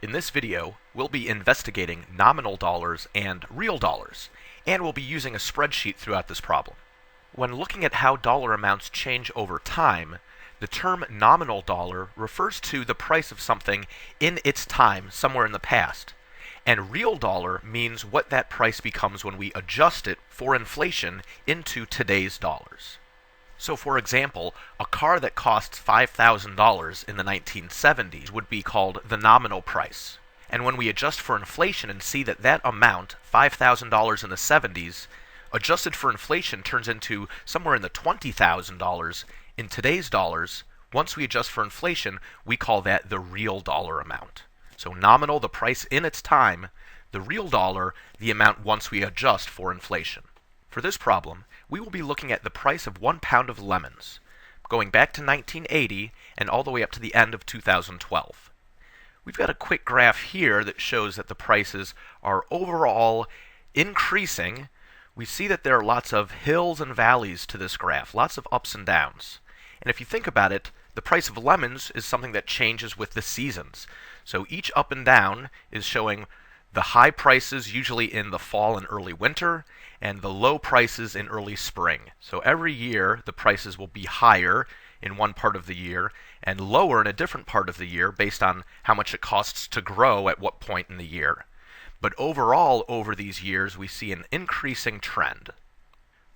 In this video, we'll be investigating nominal dollars and real dollars, and we'll be using a spreadsheet throughout this problem. When looking at how dollar amounts change over time, the term nominal dollar refers to the price of something in its time somewhere in the past, and real dollar means what that price becomes when we adjust it for inflation into today's dollars. So for example, a car that costs $5,000 in the 1970s would be called the nominal price. And when we adjust for inflation and see that that amount, $5,000 in the 70s, adjusted for inflation turns into somewhere in the $20,000 in today's dollars, once we adjust for inflation, we call that the real dollar amount. So nominal, the price in its time, the real dollar, the amount once we adjust for inflation. For this problem, we will be looking at the price of 1 pound of lemons, going back to 1980 and all the way up to the end of 2012. We've got a quick graph here that shows that the prices are overall increasing. We see that there are lots of hills and valleys to this graph, lots of ups and downs. And if you think about it, the price of lemons is something that changes with the seasons. So each up and down is showing the high prices usually in the fall and early winter, and the low prices in early spring. So every year the prices will be higher in one part of the year and lower in a different part of the year based on how much it costs to grow at what point in the year. But overall, over these years, we see an increasing trend.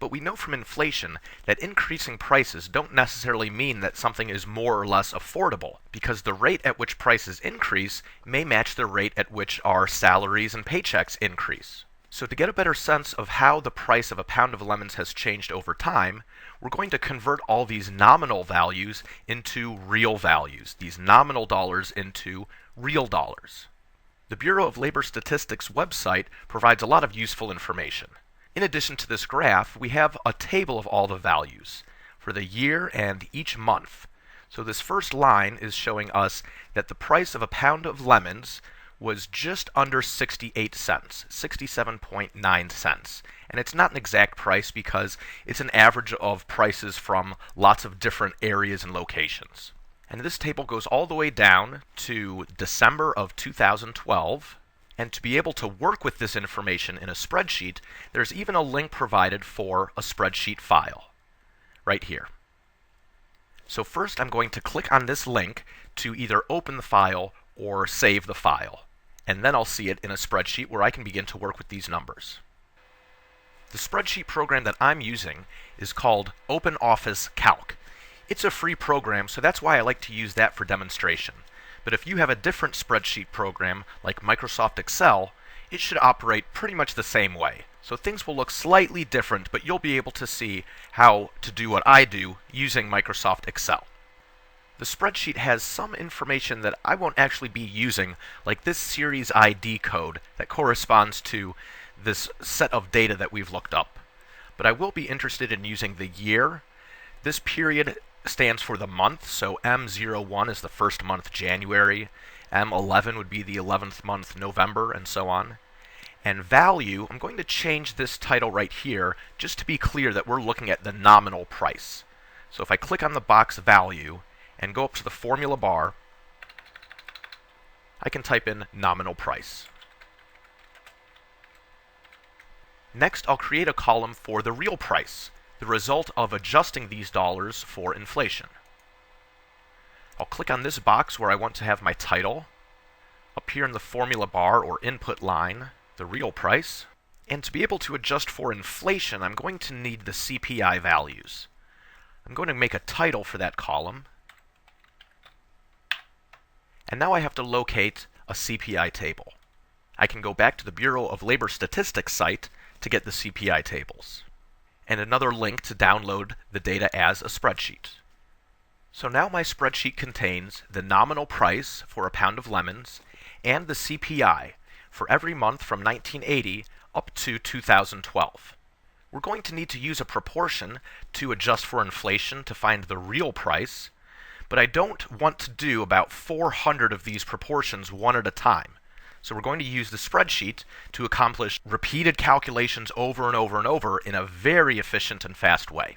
But we know from inflation that increasing prices don't necessarily mean that something is more or less affordable, because the rate at which prices increase may match the rate at which our salaries and paychecks increase. So to get a better sense of how the price of a pound of lemons has changed over time, we're going to convert all these nominal values into real values, these nominal dollars into real dollars. The Bureau of Labor Statistics website provides a lot of useful information. In addition to this graph, we have a table of all the values for the year and each month. So this first line is showing us that the price of a pound of lemons was just under 68 cents, 67.9 cents. And it's not an exact price because it's an average of prices from lots of different areas and locations. And this table goes all the way down to December of 2012. And to be able to work with this information in a spreadsheet, there's even a link provided for a spreadsheet file, right here. So first I'm going to click on this link to either open the file or save the file. And then I'll see it in a spreadsheet where I can begin to work with these numbers. The spreadsheet program that I'm using is called OpenOffice Calc. It's a free program, so that's why I like to use that for demonstration. But if you have a different spreadsheet program, like Microsoft Excel, it should operate pretty much the same way. So things will look slightly different, but you'll be able to see how to do what I do using Microsoft Excel. The spreadsheet has some information that I won't actually be using, like this series ID code that corresponds to this set of data that we've looked up. But I will be interested in using the year. This period stands for the month, so M01 is the first month, January, M11 would be the 11th month, November, and so on. And value, I'm going to change this title right here just to be clear that we're looking at the nominal price. So if I click on the box value and go up to the formula bar, I can type in nominal price. Next, I'll create a column for the real price, the result of adjusting these dollars for inflation. I'll click on this box where I want to have my title, up here in the formula bar or input line, the real price, and to be able to adjust for inflation, I'm going to need the CPI values. I'm going to make a title for that column, and now I have to locate a CPI table. I can go back to the Bureau of Labor Statistics site to get the CPI tables, and another link to download the data as a spreadsheet. So now my spreadsheet contains the nominal price for a pound of lemons and the CPI for every month from 1980 up to 2012. We're going to need to use a proportion to adjust for inflation to find the real price, but I don't want to do about 400 of these proportions one at a time. So we're going to use the spreadsheet to accomplish repeated calculations over and over and over in a very efficient and fast way.